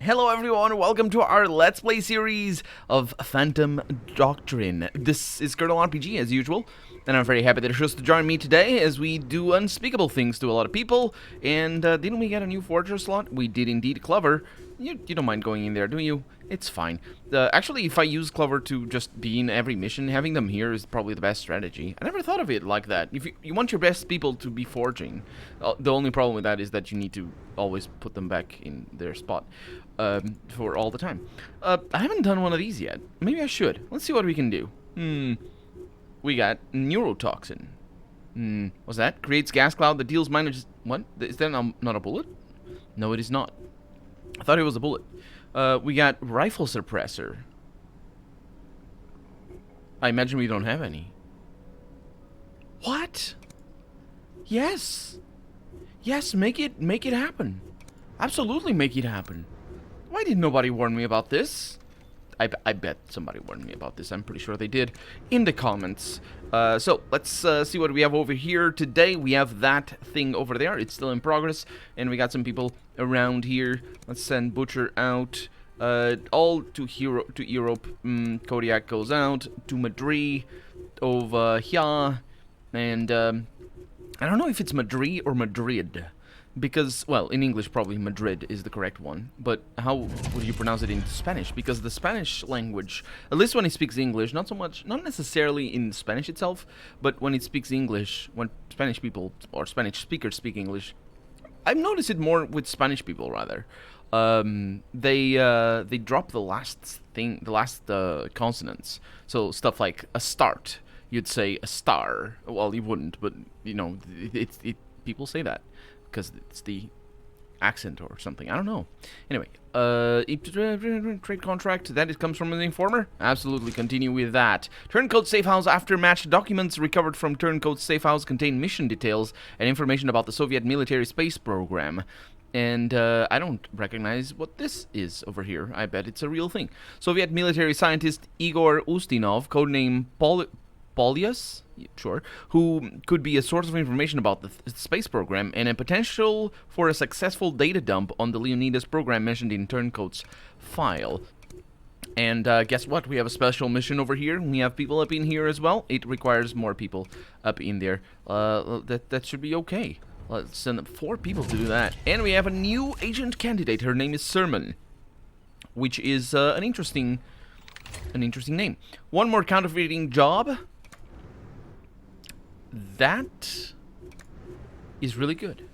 Hello everyone, welcome to our Let's Play series of Phantom Doctrine. This is Colonel RPG as usual, and I'm very happy that you're chose to join me today as we do unspeakable things to a lot of people. And didn't we get a new forger slot? We did indeed. Clover, you don't mind going in there, do you? It's fine. Actually, if I use Clover to just be in every mission, having them here is probably the best strategy. I never thought of it like that. If you want your best people to be forging, the only problem with that is that you need to always put them back in their spot for all the time. I haven't done one of these yet. Maybe I should. Let's see what we can do. We got neurotoxin. What's that? Creates gas cloud that deals minus... What? Is that not a bullet? No, it is not. I thought it was a bullet. We got rifle suppressor. I imagine we don't have any. What? Yes. Yes, make it happen. Absolutely make it happen. Why did nobody warn me about this? I bet somebody warned me about this. I'm pretty sure they did in the comments. So let's see what we have over here today. We have that thing over there. It's still in progress, and we got some people around here. Let's send Butcher out. All to Europe. Kodiak goes out to Madrid over here, and I don't know if it's Madrid or Madrid. Because, well, in English probably Madrid is the correct one, but how would you pronounce it in Spanish? Because the Spanish language, at least when it speaks English, not so much, not necessarily in Spanish itself, but when it speaks English, when Spanish people or Spanish speakers speak English, I've noticed it more with Spanish people rather. They drop the last thing, the last consonants. So stuff like a start, you'd say a star. Well, you wouldn't, but you know, people say that. Because it's the accent or something. I don't know. Anyway, trade contract, that it comes from an informer? Absolutely, continue with that. Turncoat safe house aftermatch documents recovered from Turncoat safe house contain mission details and information about the Soviet military space program. And I don't recognize what this is over here. I bet it's a real thing. Soviet military scientist Igor Ustinov, codename Polyus? Sure, who could be a source of information about the space program and a potential for a successful data dump on the Leonidas program mentioned in Turncoat's file. And guess what? We have a special mission over here. We have people up in here as well. It requires more people up in there. That should be okay. Let's send 4 people to do that. And we have a new agent candidate. Her name is Sermon, which is an interesting name. One more counterfeiting job. That is really good.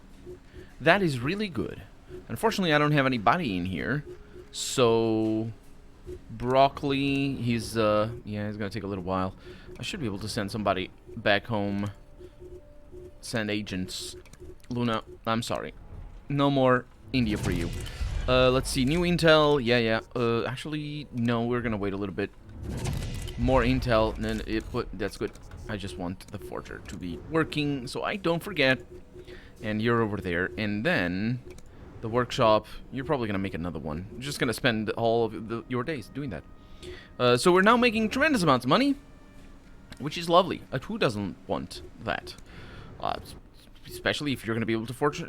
That is really good. Unfortunately, I don't have anybody in here. So, Broccoli, he's gonna take a little while. I should be able to send somebody back home. Send agents. Luna, I'm sorry. No more India for you. Let's see, new intel. Yeah. Actually, no, we're gonna wait a little bit. More intel, and then that's good. I just want the forger to be working so I don't forget. And you're over there. And then the workshop, you're probably going to make another one. You're just going to spend all of your days doing that. So we're now making tremendous amounts of money, which is lovely. Who doesn't want that? Especially if you're going to be able to forge...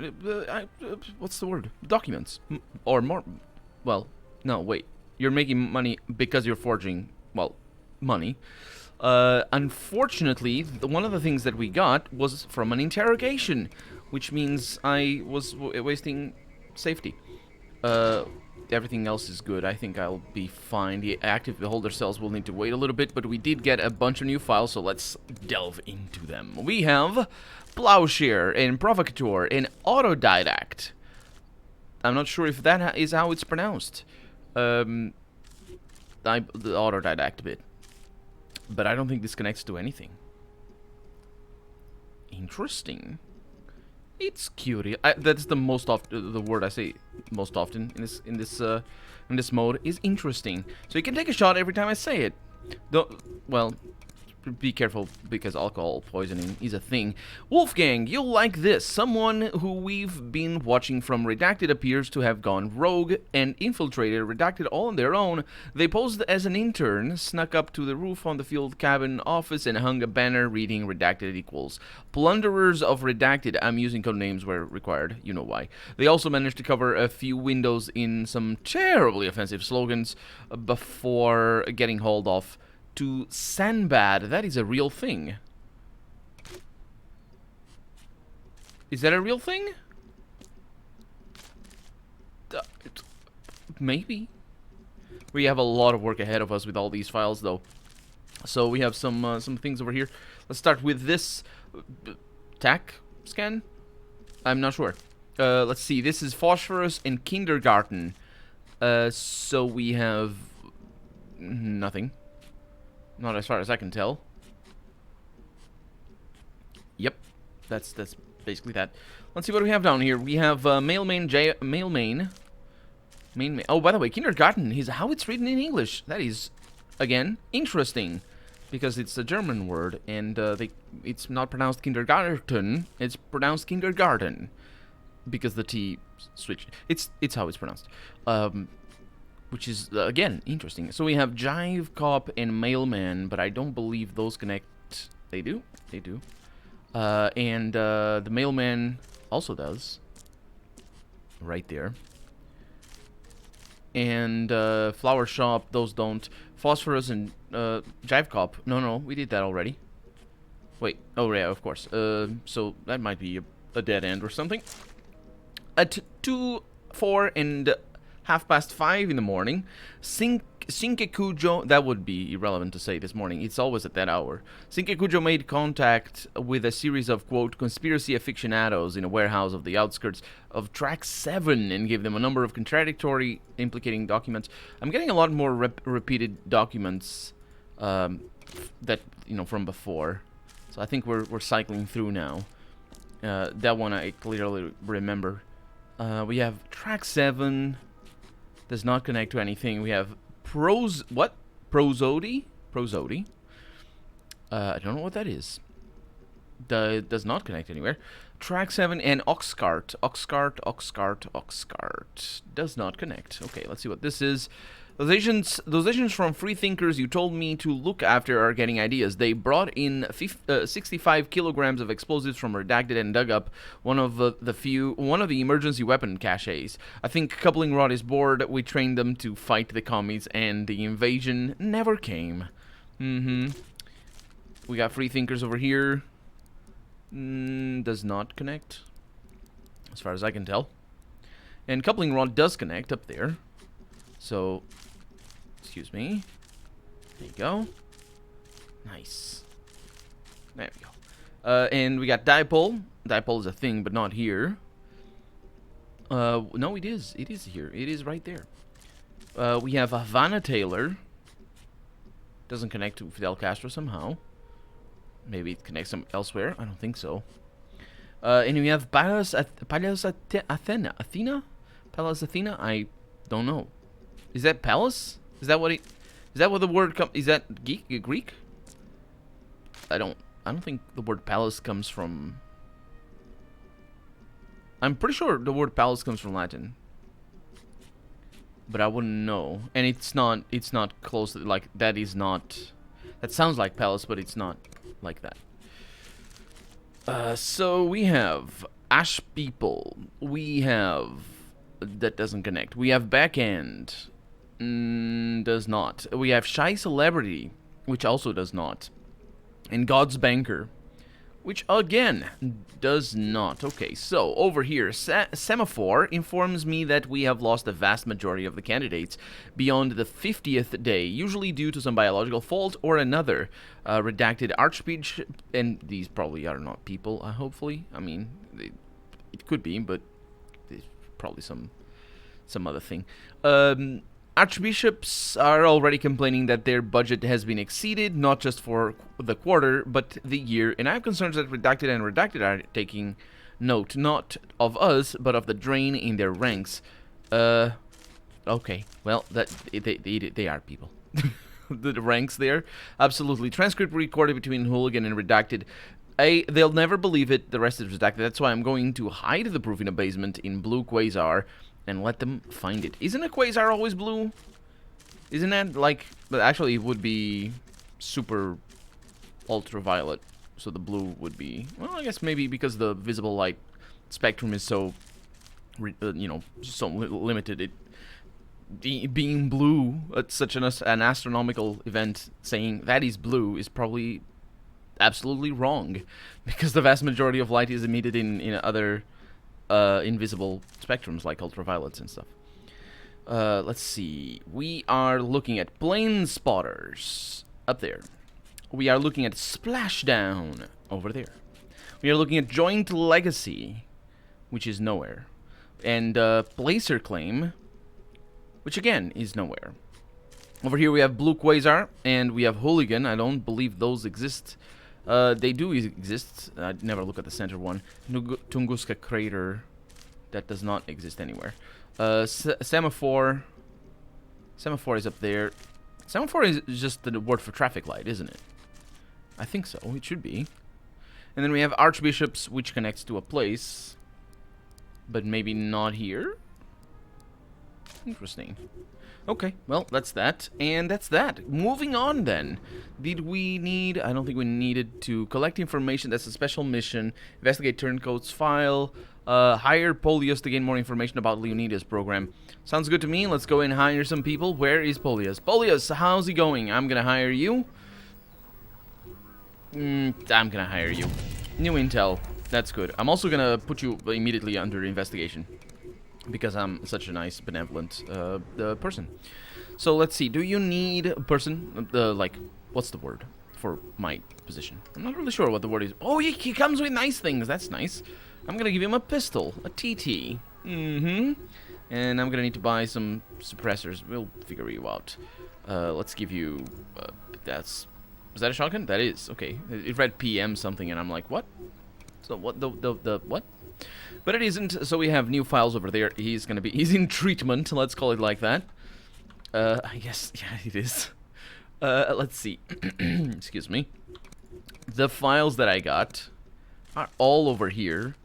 what's the word? Documents. Or more... Well, no, wait. You're making money because you're forging, well, money. Unfortunately, one of the things that we got was from an interrogation, which means I was wasting safety. Everything else is good. I think I'll be fine. The active beholder cells will need to wait a little bit, but we did get a bunch of new files, so let's delve into them. We have Plowshare and Provocateur and Autodidact. I'm not sure if that is how it's pronounced. The Autodidact bit. But I don't think this connects to anything. Interesting. It's curious. That's the the word I say most often in this mode is interesting. So you can take a shot every time I say it. Well, be careful because alcohol poisoning is a thing. Wolfgang, you'll like this. Someone who we've been watching from Redacted appears to have gone rogue and infiltrated Redacted all on their own. They posed as an intern, snuck up to the roof on the field cabin office and hung a banner reading Redacted equals Plunderers of Redacted. I'm using code names where required, you know why. They also managed to cover a few windows in some terribly offensive slogans before getting hauled off to Sandbad. That is a real thing. Is that a real thing? Maybe. We have a lot of work ahead of us with all these files, though. So we have some things over here. Let's start with this TAC scan. I'm not sure. Let's see. This is phosphorus and kindergarten. So we have nothing. Not as far as I can tell. Yep, that's basically that. Let's see what we have down here. We have mailman. Oh, by the way, kindergarten is how it's written in English. That is, again, interesting, because it's a German word and it's not pronounced kindergarten. It's pronounced kindergarten because the T switched. It's how it's pronounced. Which is, again, interesting. So we have Jive Cop and Mailman, but I don't believe those connect. They do? They do. And the Mailman also does. Right there. And Flower Shop, those don't. Phosphorus and Jive Cop. No, we did that already. Wait. Oh, yeah, of course. So that might be a dead end or something. At 2, 4, and 5:30 in the morning, Sinkekujo, that would be irrelevant to say this morning, it's always at that hour. Sinkekujo made contact with a series of, quote, conspiracy aficionados in a warehouse of the outskirts of Track 7 and gave them a number of contradictory implicating documents. I'm getting a lot more repeated documents that, you know, from before. So I think we're cycling through now. That one I clearly remember. We have Track 7. Does not connect to anything. We have Prozody? I don't know what that is. Does not connect anywhere. Track 7 and Oxcart. Oxcart. Does not connect. Okay, let's see what this is. Those agents from Free Thinkers you told me to look after are getting ideas. They brought in 65 kilograms of explosives from Redacted and dug up one of the emergency weapon caches. I think Coupling Rod is bored. We trained them to fight the commies, and the invasion never came. We got Free Thinkers over here. Does not connect, as far as I can tell. And Coupling Rod does connect up there. So, excuse me. There you go. Nice. There we go. And we got Dipole. Dipole is a thing, but not here. No, it is. It is here. It is right there. We have Havana Taylor. Doesn't connect to Fidel Castro somehow. Maybe it connects them elsewhere. I don't think so. And we have Pallas Athena. Pallas Athena? I don't know. Is that Palace? Is that what the word is that Greek? I don't think the word palace comes from. I'm pretty sure the word palace comes from Latin. But I wouldn't know. And it's not close to, like, that is not. That sounds like palace, but it's not like that. So we have Ash People. We have that doesn't connect. We have Backend. Does not. We have Shy Celebrity, which also does not. And God's Banker, which again does not. Okay, so over here, Semaphore informs me that we have lost the vast majority of the candidates beyond the 50th day, usually due to some biological fault or another. Redacted Archbishop, and these probably are not people, hopefully. I mean, it could be, but there's probably some other thing. Archbishops are already complaining that their budget has been exceeded, not just for the quarter, but the year, and I have concerns that Redacted and Redacted are taking note, not of us, but of the drain in their ranks. Okay, well, they are people. the ranks there. Absolutely. Transcript recorded between Hooligan and Redacted. They'll never believe it. The rest is redacted. That's why I'm going to hide the proof in a basement in blue quasar and let them find it. Isn't a quasar always blue? Isn't that like... But actually, it would be super ultraviolet. So the blue would be... Well, I guess maybe because the visible light spectrum is so... you know, so limited. Being blue at such an astronomical event, saying that is blue is probably... absolutely wrong, because the vast majority of light is emitted in other invisible spectrums like ultraviolets and stuff. Let's see. We are looking at plane spotters up there. We are looking at splashdown over there. We are looking at joint legacy, which is nowhere, and placer claim, which again is nowhere. Over here we have blue quasar and we have hooligan. I don't believe those exist. They do exist. I never look at the center one. Tunguska crater. That does not exist anywhere. Semaphore. Semaphore is up there. Semaphore is just the word for traffic light, isn't it? I think so. It should be. And then we have archbishops, which connects to a place. But maybe not here? Interesting. Okay, well, that's that, and that's that. Moving on, then. Did we need... I don't think we needed to collect information. That's a special mission. Investigate Turncoat's file. Hire Polius to gain more information about Leonidas' program. Sounds good to me. Let's go and hire some people. Where is Polius? Polius, how's he going? I'm gonna hire you. I'm gonna hire you. New intel. That's good. I'm also gonna put you immediately under investigation, because I'm such a nice, benevolent person. So let's see. Do you need a person? Like, what's the word for my position? I'm not really sure what the word is. Oh, he comes with nice things. That's nice. I'm going to give him a pistol. A TT. And I'm going to need to buy some suppressors. We'll figure you out. Let's give you... Is that a shotgun? That is. Okay. It read PM something, and I'm like, what? So what? The what? But it isn't, so we have new files over there. He's in treatment, let's call it like that. I guess, yeah, it is. Let's see. Excuse me. The files that I got are all over here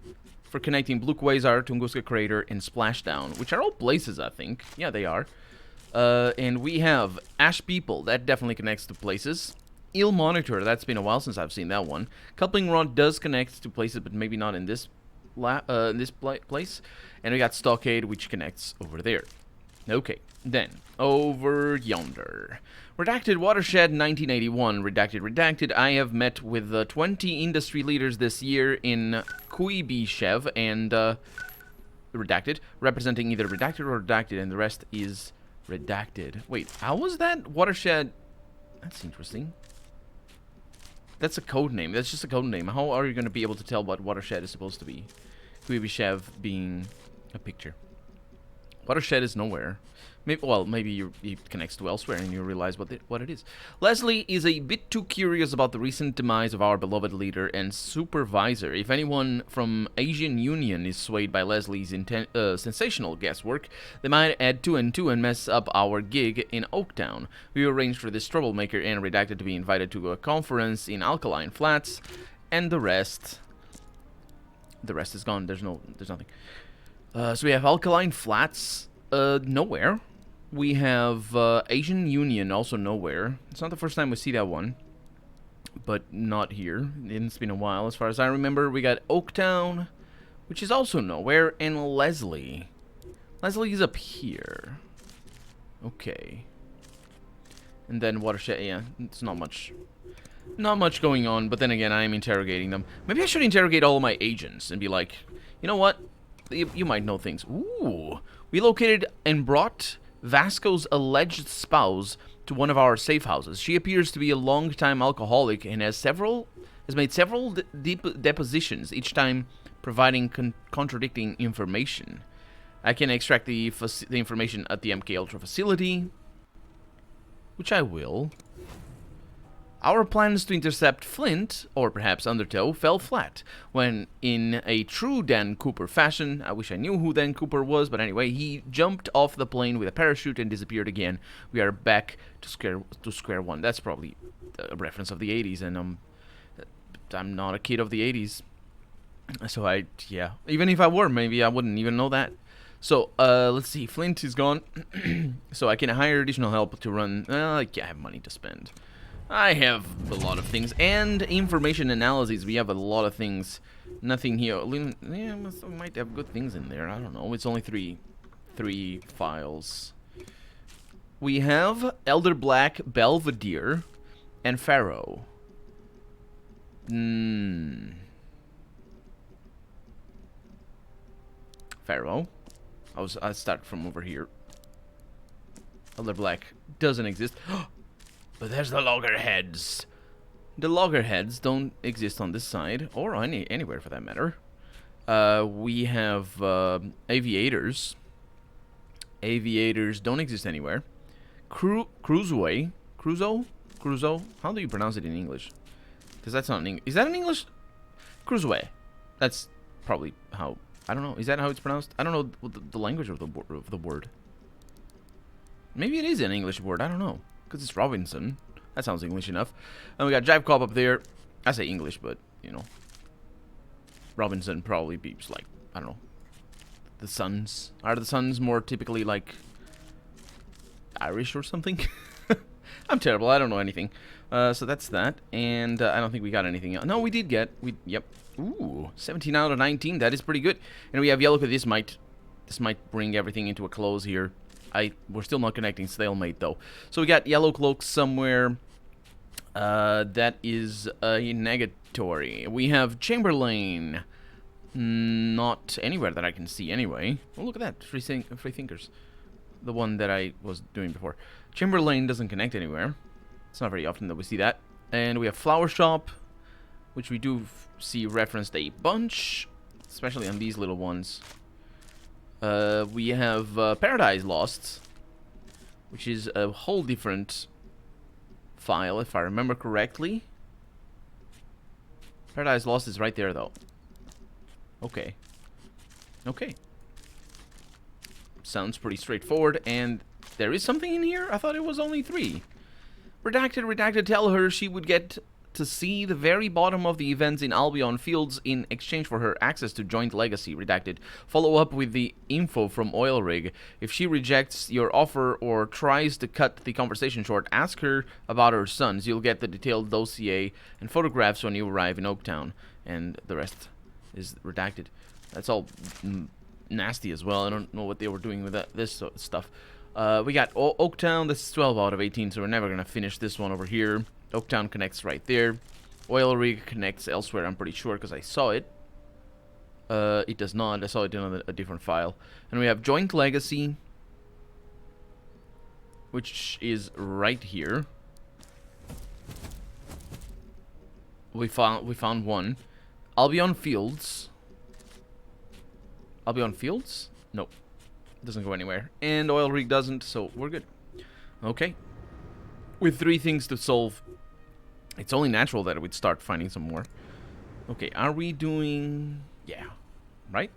for connecting Blue Quasar, Tunguska Crater, and Splashdown, which are all places, I think. Yeah, they are. And we have Ash People, that definitely connects to places. Ill Monitor, that's been a while since I've seen that one. Coupling Rod does connect to places, but maybe not in this place. And we got Stockade, which connects over there. Okay, then over yonder, Redacted Watershed 1981. Redacted. I have met with 20 industry leaders this year in Kuibyshev and Redacted, representing either Redacted or Redacted, and the rest is Redacted. Wait, how was that Watershed? That's interesting. That's a code name. That's just a code name. How are you going to be able to tell what Watershed is supposed to be? Kuibyshev being a picture. Watershed is nowhere. Maybe it connects to elsewhere and you realize what it is. Leslie is a bit too curious about the recent demise of our beloved leader and supervisor. If anyone from Asian Union is swayed by Leslie's sensational guesswork, they might add 2 and 2 and mess up our gig in Oaktown. We arranged for this troublemaker and Redacted to be invited to a conference in Alkaline Flats, and the rest is gone. There's nothing. So we have Alkaline Flats, nowhere. We have Asian Union, also nowhere. It's not the first time we see that one, but not here. It's been a while, as far as I remember. We got Oaktown, which is also nowhere, and Leslie. Leslie is up here. Okay. And then Watershed, yeah, it's not much going on, but then again, I am interrogating them. Maybe I should interrogate all of my agents and be like, you know what? You might know things. Ooh. We located and brought Vasco's alleged spouse to one of our safe houses. She appears to be a long-time alcoholic and has made several depositions, each time providing contradicting information. I can extract the information at the MK Ultra facility, which I will. Our plans to intercept Flint, or perhaps Undertow, fell flat when, in a true Dan Cooper fashion, I wish I knew who Dan Cooper was, but anyway, he jumped off the plane with a parachute and disappeared again. We are back to square one. That's probably a reference of the 80s, and I'm not a kid of the 80s. So yeah. Even if I were, maybe I wouldn't even know that. So, let's see. Flint is gone. So I can hire additional help to run. I have money to spend. I have a lot of things. And information analysis. We have a lot of things. Nothing here. Yeah, we might have good things in there. I don't know. It's only three files. We have Elder Black, Belvedere, and Pharaoh. Pharaoh. I'll start from over here. Elder Black doesn't exist. But there's the loggerheads. The loggerheads don't exist on this side, or anywhere for that matter. We have aviators. Aviators don't exist anywhere. Cruiseway. Crusoe? How do you pronounce it in English? Because that's not an English. Is that an English? Cruiseway. That's probably how. I don't know. Is that how it's pronounced? I don't know the language of the word. Maybe it is an English word. I don't know. Because it's Robinson. That sounds English enough. And we got Jive Cop up there. I say English, but, you know. Robinson probably beeps like, I don't know. The Suns. Are the Suns more typically like Irish or something? I'm terrible. I don't know anything. So that's that. And I don't think we got anything else. No, we did get. Yep. Ooh, 17 out of 19. That is pretty good. And we have Yellow Cloak. This might bring everything into a close here. We're still not connecting stalemate though. So we got Yellow Cloak somewhere. That is a negatory. We have Chamberlain. Not anywhere that I can see anyway. Oh, look at that. Free Thinkers. The one that I was doing before. Chamberlain doesn't connect anywhere. It's not very often that we see that. And we have Flower Shop, which we do see referenced a bunch, especially on these little ones. We have Paradise Lost, which is a whole different file, if I remember correctly. Paradise Lost is right there, though. Okay. Okay. Sounds pretty straightforward, and there is something in here? I thought it was only 3. Redacted, tell her she would get to see the very bottom of the events in Albion Fields in exchange for her access to Joint Legacy. Redacted. Follow up with the info from Oil Rig. If she rejects your offer or tries to cut the conversation short, ask her about her sons. You'll get the detailed dossier and photographs when you arrive in Oaktown. And the rest is redacted. That's all nasty as well. I don't know what they were doing with this stuff. We got Oaktown. This is 12 out of 18, so we're never going to finish this one over here. Oaktown connects right there. Oil Rig connects elsewhere, I'm pretty sure, because I saw it. It does not. I saw it in a different file. And we have Joint Legacy, which is right here. We found one. Albion Fields. Albion Fields? Nope. Doesn't go anywhere. And Oil Rig doesn't, so we're good. Okay. With 3 things to solve, it's only natural that we'd start finding some more. Okay, are we doing... Yeah. Right?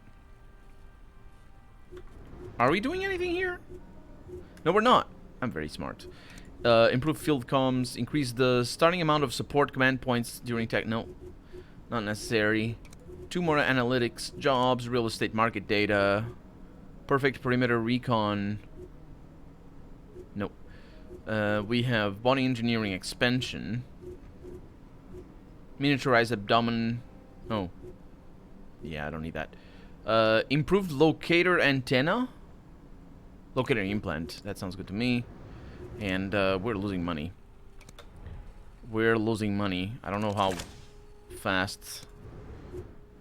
Are we doing anything here? No, we're not. I'm very smart. Improve field comms. Increase the starting amount of support command points during tech... No. Not necessary. 2 more analytics jobs. Real estate market data. Perfect perimeter recon. Nope. We have body engineering expansion. Miniaturized abdomen. Oh. Yeah, I don't need that. Improved locator antenna. Locator implant. That sounds good to me. And we're losing money. We're losing money. I don't know how fast.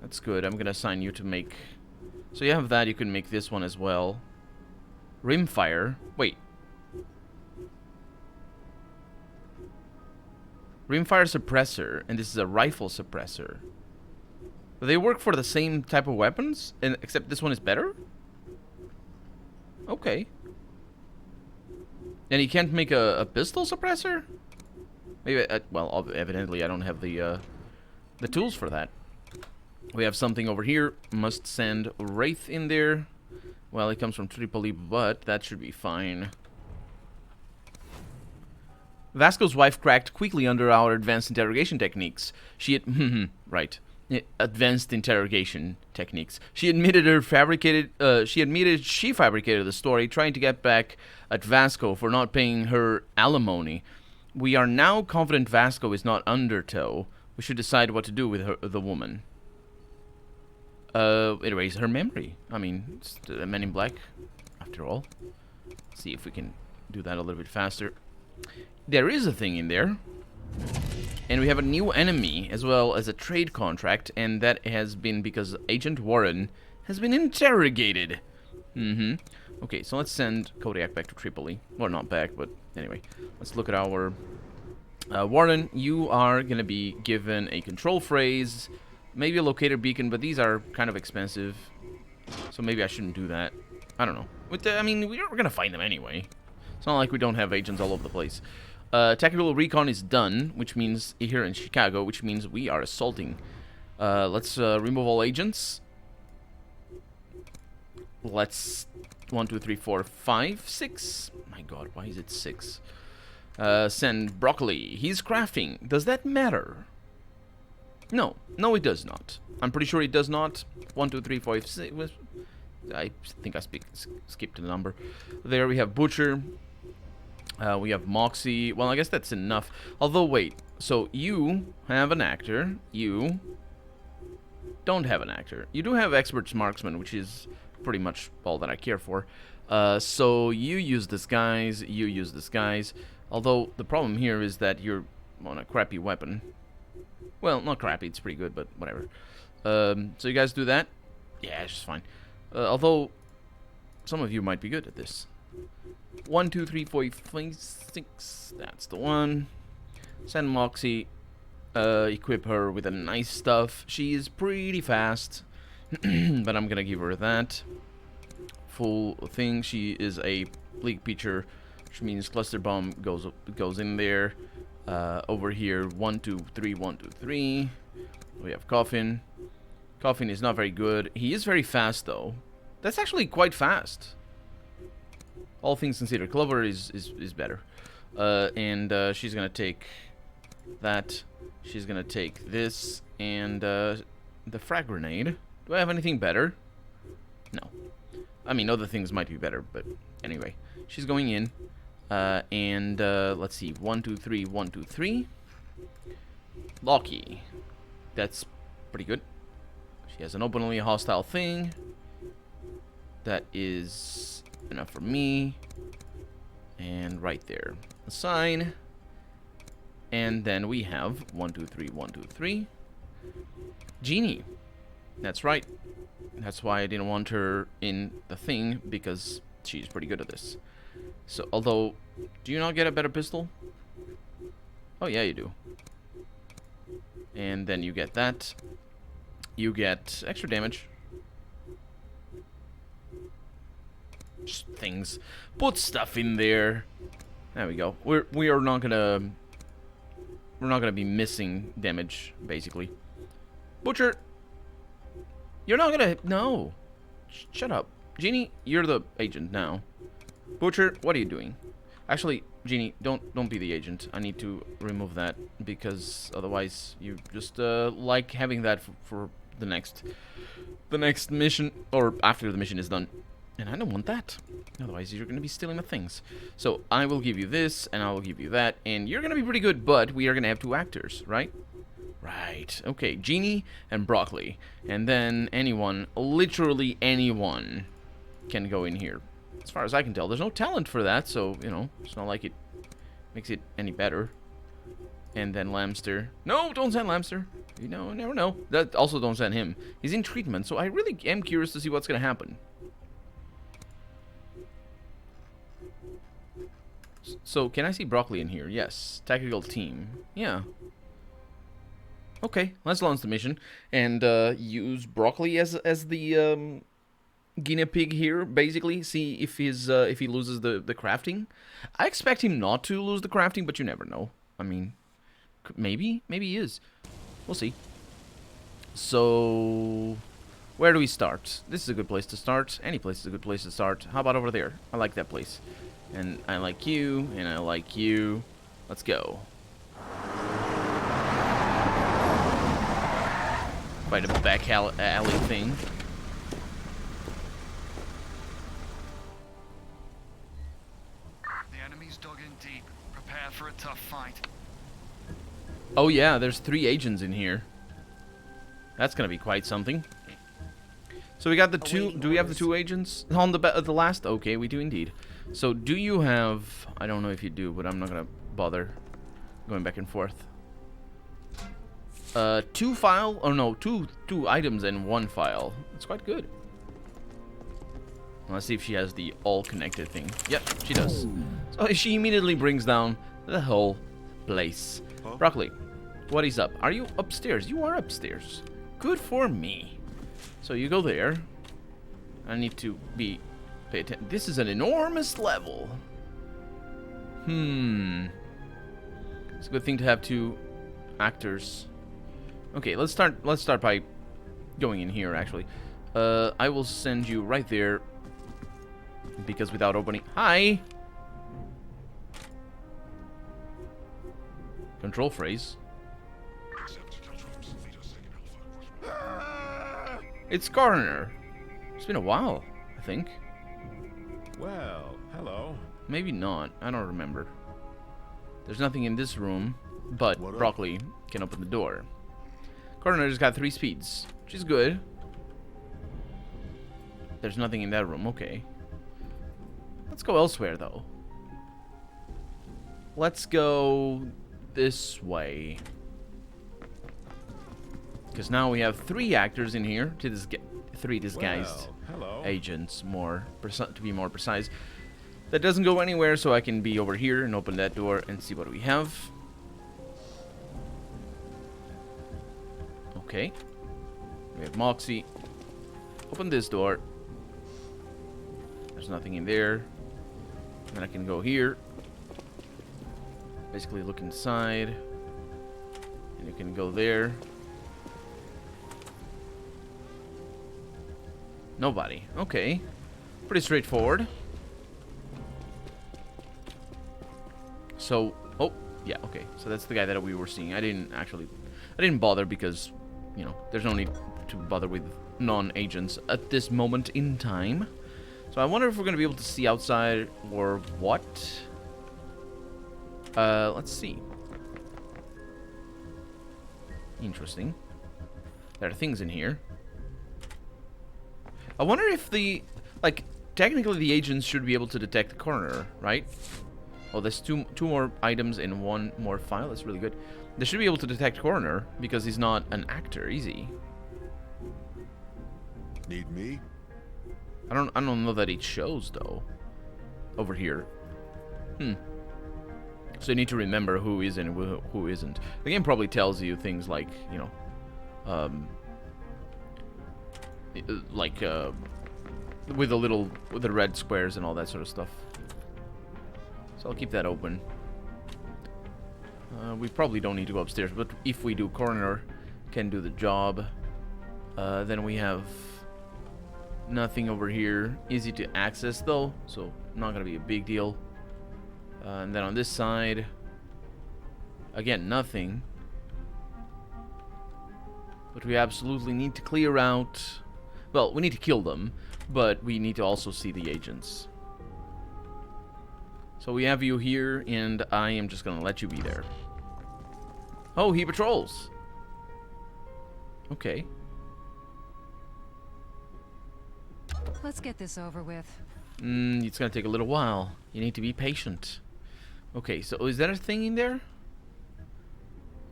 That's good. I'm gonna assign you to make... So you have that. You can make this one as well. Rimfire. Wait. Rimfire suppressor. And this is a rifle suppressor. Do they work for the same type of weapons? And except this one is better? Okay. And you can't make a pistol suppressor? Maybe, well, evidently I don't have the tools for that. We have something over here. Must send Wraith in there. Well, it comes from Tripoli, but that should be fine. Vasco's wife cracked quickly under our advanced interrogation techniques. She had... right. Advanced interrogation techniques. She admitted she fabricated the story, trying to get back at Vasco for not paying her alimony. We are now confident Vasco is not under tow. We should decide what to do with the woman. Erase her memory. I mean, it's a Men in Black, after all. Let's see if we can do that a little bit faster. There is a thing in there. And we have a new enemy, as well as a trade contract, and that has been because Agent Warren has been interrogated. Okay, so let's send Kodiak back to Tripoli. Well, not back, but anyway. Let's look at our... Warren, you are going to be given a control phrase, maybe a locator beacon, but these are kind of expensive. So maybe I shouldn't do that. I don't know. I mean, we're going to find them anyway. It's not like we don't have agents all over the place. Tactical recon is done, which means here in Chicago, which means we are assaulting. Let's remove all agents. Let's 1, 2, 3, 4, 5, 6. My God, why is it 6? Send Broccoli. He's crafting. Does that matter? No, no, it does not. I'm pretty sure it does not. 1, 2, 3, 4, 5, 6. I think I skipped the number. There we have Butcher. We have Moxie. Well, I guess that's enough. Although, wait. So, you have an actor. You don't have an actor. You do have Expert Marksman, which is pretty much all that I care for. So, you use disguise. You use disguise. Although, the problem here is that you're on a crappy weapon. Well, not crappy. It's pretty good, but whatever. So, you guys do that? Yeah, it's just fine. Although, some of you might be good at this. 1, 2, 3, 4, 5, 6. That's the one. Send Moxie. Equip her with the nice stuff. She is pretty fast. But I'm gonna give her that. Full thing. She is a Bleak Pitcher, which means Cluster Bomb goes in there. Over here, 1, 2, 3, 1, 2, 3. We have Coffin. Coffin is not very good. He is very fast, though. That's actually quite fast. All things considered, Clover is better. And she's gonna take that. She's gonna take this and the frag grenade. Do I have anything better? No. I mean, other things might be better, but anyway. She's going in. And let's see. 1, 2, 3, 1, 2, 3. Locky. That's pretty good. She has an openly hostile thing. That is enough for me. And right there. Assign. And then we have 1, 2, 3, 1, 2, 3. Genie. That's right. That's why I didn't want her in the thing, because she's pretty good at this. So, although, do you not get a better pistol? Oh, yeah, you do. And then you get that. You get extra damage. Just things. Put stuff in there. There we go. We're not gonna be missing damage, basically. Butcher. You're not gonna... No. Shut up. Genie, you're the agent now. Butcher, what are you doing? Actually, Genie, don't be the agent. I need to remove that, because otherwise you just like having that for the next mission, or after the mission is done. And I don't want that. Otherwise, you're going to be stealing my things. So, I will give you this, and I will give you that, and you're going to be pretty good, but we are going to have 2 actors, right? Right. Okay, Genie and Broccoli. And then anyone, literally anyone, can go in here. As far as I can tell, there's no talent for that, so, you know, it's not like it makes it any better. And then Lamster. No, don't send Lamster. You know, never know. That also don't send him. He's in treatment, so I really am curious to see what's going to happen. So, can I see Broccoli in here? Yes. Tactical team. Yeah. Okay, let's launch the mission. And use Broccoli as the guinea pig here, basically. See if he loses the crafting. I expect him not to lose the crafting, but you never know. I mean, Maybe he is. We'll see. So, where do we start? This is a good place to start. Any place is a good place to start. How about over there? I like that place. And I like you, and I like you. Let's go. Quite a back alley thing. The enemy's dug in deep. Prepare for a tough fight. Oh yeah, there's 3 agents in here. That's gonna be quite something. So we got the 2. Do we have the 2 agents on the last? Okay, we do indeed. So do you have? I don't know if you do, but I'm not gonna bother going back and forth. 2 file? Oh no, two items and 1 file. That's quite good. Let's see if she has the all connected thing. Yep, she does. So she immediately brings down the whole place. Broccoli, what is up? Are you upstairs? You are upstairs. Good for me. So you go there. I need to pay attention. This is an enormous level. It's a good thing to have 2 actors. Okay, let's start by going in here actually. I will send you right there because without opening. Hi. Control phrase. It's Coroner. It's been a while, I think. Well, hello. Maybe not. I don't remember. There's nothing in this room, but Broccoli can open the door. Coroner just got 3 speeds, which is good. There's nothing in that room. Okay. Let's go elsewhere, though. Let's go this way. Because now we have 3 actors in here. 3 disguised agents, to be more precise. That doesn't go anywhere, so I can be over here and open that door and see what we have. Okay. We have Moxie. Open this door. There's nothing in there. Then I can go here. Basically look inside. And you can go there. Nobody. Okay. Pretty straightforward. So, oh, yeah, okay. So that's the guy that we were seeing. I didn't bother because, you know, there's no need to bother with non-agents at this moment in time. So I wonder if we're going to be able to see outside or what. Let's see. Interesting. There are things in here. I wonder if technically the agents should be able to detect the coroner, right? Oh, there's two more items and 1 more file. That's really good. They should be able to detect coroner because he's not an actor, is he? Need me? I don't know that it shows though. Over here. So you need to remember who is and who isn't. The game probably tells you things like, you know, with the red squares and all that sort of stuff. So I'll keep that open. We probably don't need to go upstairs, but if we do, coroner can do the job. Then we have nothing over here. Easy to access though, so not gonna be a big deal. And then on this side, again, nothing. But we absolutely need to clear out. Well, we need to kill them, but we need to also see the agents. So we have you here, and I am just gonna let you be there. Oh, he patrols. Okay. Let's get this over with. It's gonna take a little while. You need to be patient. Okay, so is there a thing in there?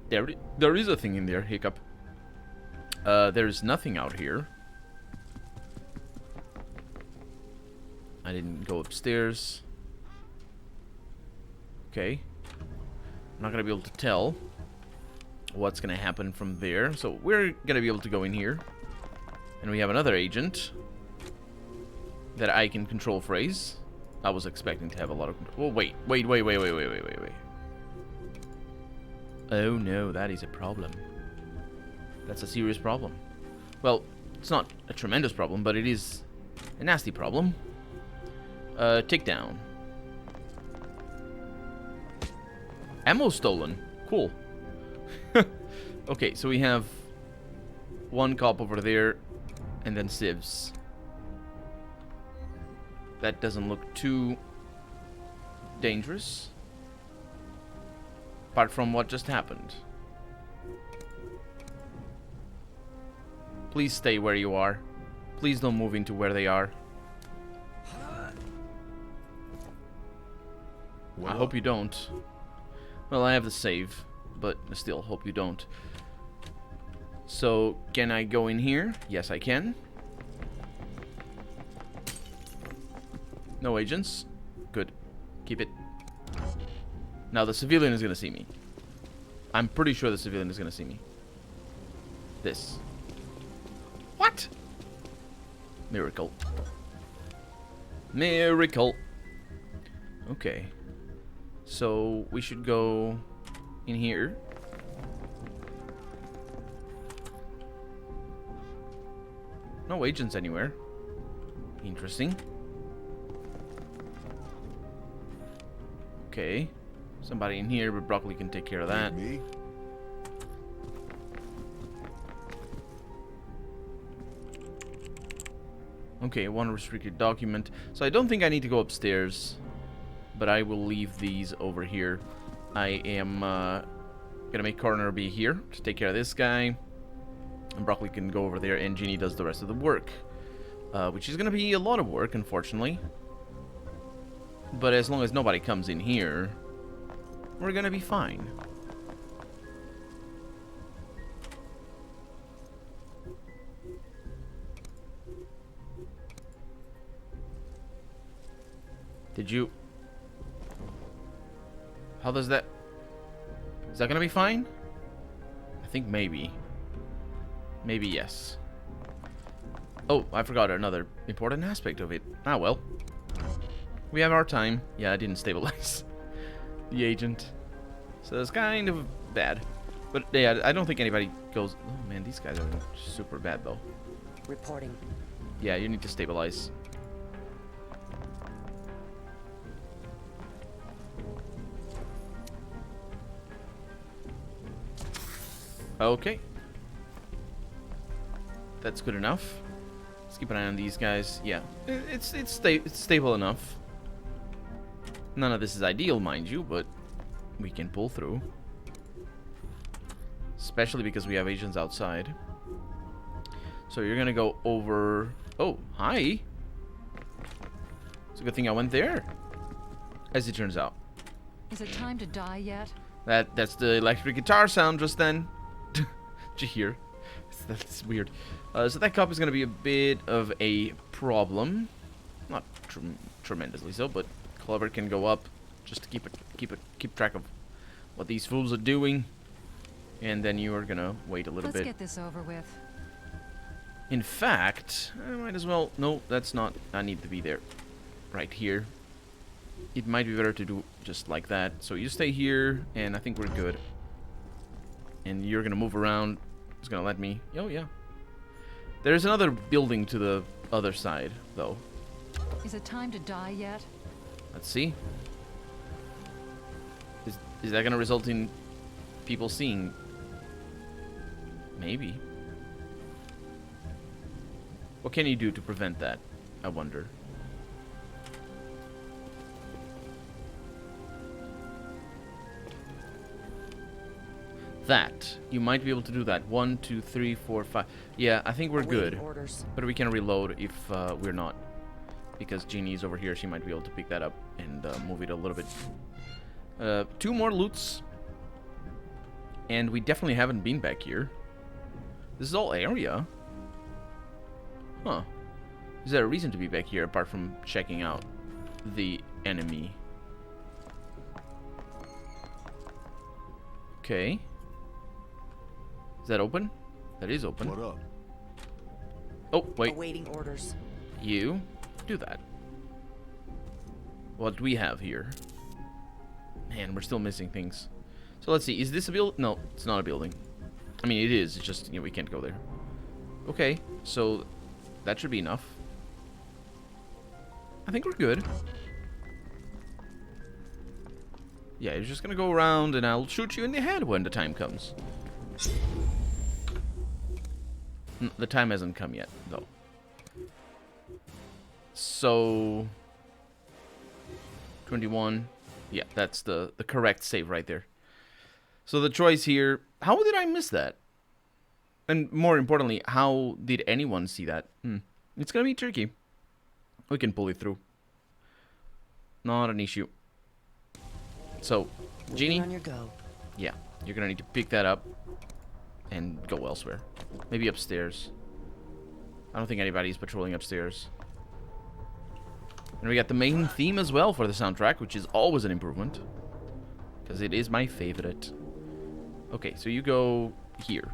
There is a thing in there, Hiccup. There's nothing out here. I didn't go upstairs. Okay. I'm not gonna be able to tell what's gonna happen from there. So we're gonna be able to go in here. And we have another agent that I can control phrase. I was expecting to have a lot of control. Oh, wait. Oh no, that is a problem. That's a serious problem. Well, it's not a tremendous problem, but it is a nasty problem. Takedown. Ammo stolen. Cool. Okay, so we have one cop over there, and then civs. That doesn't look too dangerous. Apart from what just happened. Please stay where you are. Please don't move into where they are. I hope you don't. Well, I have the save, but I still hope you don't. So, can I go in here? Yes, I can. No agents. Good. Keep it. Now the civilian is gonna see me. I'm pretty sure the civilian is gonna see me. This. What? Miracle. Miracle. Okay. So we should go in here. No agents anywhere. Interesting. Okay. Somebody in here, but Broccoli can take care of that. Me? Okay, one restricted document. So I don't think I need to go upstairs, but I will leave these over here. I am gonna make Coroner be here to take care of this guy. And Broccoli can go over there, and Ginny does the rest of the work. Which is gonna be a lot of work, unfortunately. But as long as nobody comes in here, we're gonna be fine. Did you... How does that... Is that gonna be fine? I think maybe. Maybe yes. Oh, I forgot another important aspect of it. Ah, well. We have our time. Yeah, I didn't stabilize the agent. So that's kind of bad. But yeah, I don't think anybody goes... Oh man, these guys are super bad though. Reporting. Yeah, you need to stabilize. Okay. That's good enough. Let's keep an eye on these guys. Yeah, it's stable enough. None of this is ideal, mind you, but we can pull through. Especially because we have agents outside. So you're gonna go over... Oh, hi! It's a good thing I went there, as it turns out. Is it time to die yet? That's the electric guitar sound just then. Did you hear? That's weird. So that cop is gonna be a bit of a problem. Not tremendously so, but Clover can go up just to keep track of what these fools are doing. And then you are gonna wait a little bit. Let's get this over with. In fact, I might as well... No, that's not... I need to be there. Right here. It might be better to do just like that. So you stay here, and I think we're good. And you're gonna move around. It's gonna let me... Oh, yeah. There's another building to the other side, though. Is it time to die yet? Let's see. Is that gonna result in people seeing? Maybe. What can you do to prevent that? I wonder. That. You might be able to do that. 1, 2, 3, 4, 5. Yeah, I think we're good. Orders. But we can reload if we're not. Because Jeannie's over here. She might be able to pick that up and move it a little bit. 2 more loots. And we definitely haven't been back here. This is all area. Huh. Is there a reason to be back here apart from checking out the enemy? Okay. Is that open? That is open. What up? Oh, wait. Awaiting orders. You do that. What do we have here? Man, we're still missing things. So let's see. Is this a build? No, it's not a building. I mean, it is. It's just, you know, we can't go there. Okay, so that should be enough. I think we're good. Yeah, you're just gonna go around and I'll shoot you in the head when the time comes. The time hasn't come yet, though. So 21. Yeah, that's the correct save right there. So the choice here, how did I miss that? And more importantly, how did anyone see that? It's gonna be tricky. We can pull it through. Not an issue. So, Genie, On your go. yeah, you're gonna need to pick that up and go elsewhere. Maybe upstairs. I don't think anybody's patrolling upstairs. And we got the main theme as well for the soundtrack, which is always an improvement. Because it is my favorite. Okay, so you go here.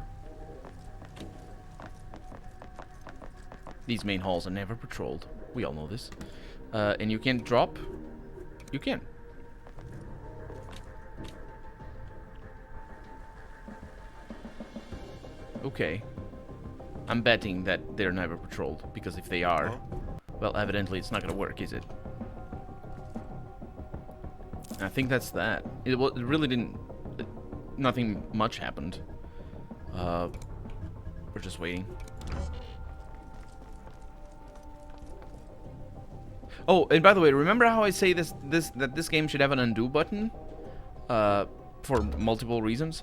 These main halls are never patrolled. We all know this. And you can drop. You can. Okay. I'm betting that they're never patrolled, because if they are, well, evidently it's not gonna work, is it? I think that's that. It really didn't... nothing much happened. We're just waiting. Oh, and by the way, remember how I say that this game should have an undo button? For multiple reasons?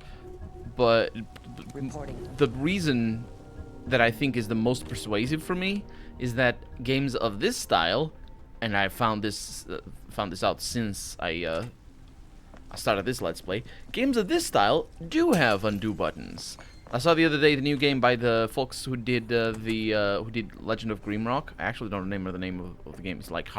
But Reporting. the reason that I think is the most persuasive for me is that games of this style, and I found this out since I started this Let's Play, games of this style do have undo buttons. I saw the other day the new game by the folks who did who did Legend of Grimrock. I actually don't remember the name of the game. It's like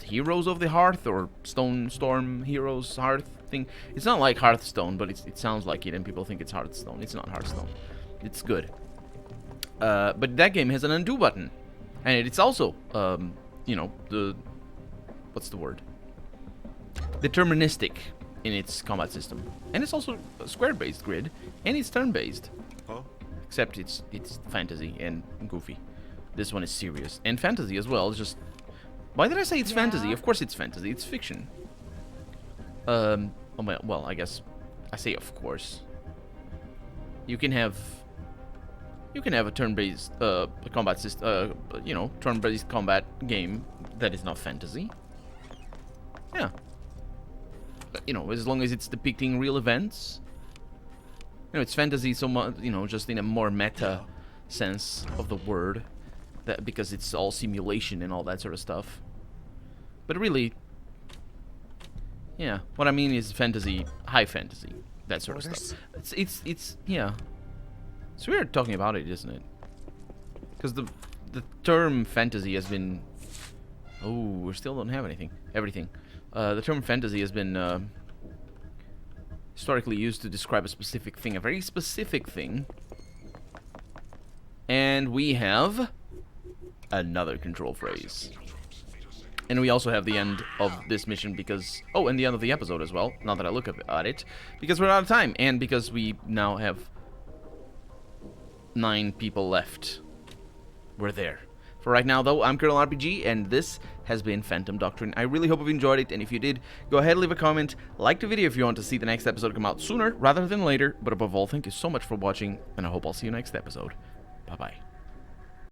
Heroes of the Hearth or Stone Storm Heroes Hearth thing. It's not like Hearthstone, but it sounds like it, and people think it's Hearthstone. It's not Hearthstone. It's good. But that game has an undo button, and it's also you know, what's the word? Deterministic in its combat system, and it's also a square-based grid, and it's turn-based. Huh? Except it's fantasy and goofy. This one is serious and fantasy as well. It's just, why did I say it's fantasy? Of course it's fantasy. It's fiction. Well, I guess I say of course. You can have a turn-based combat system, you know, turn-based combat game that is not fantasy. Yeah. You know, as long as it's depicting real events. You know, it's fantasy so much, you know, just in a more meta sense of the word, that because it's all simulation and all that sort of stuff. But really, yeah, what I mean is fantasy, high fantasy, that sort of stuff. It's yeah. It's weird talking about it, isn't it? Because the term fantasy has been... Oh, we still don't have everything. The term fantasy has been historically used to describe a specific thing, a very specific thing. And we have another control phrase. And we also have the end of this mission because... Oh, and the end of the episode as well, now that I look at it. Because we're out of time, and because we now have 9 people left. We're there. For right now, though, I'm Colonel RPG, and this has been Phantom Doctrine. I really hope you've enjoyed it, and if you did, go ahead and leave a comment, like the video if you want to see the next episode come out sooner rather than later, but above all, thank you so much for watching, and I hope I'll see you next episode. Bye-bye.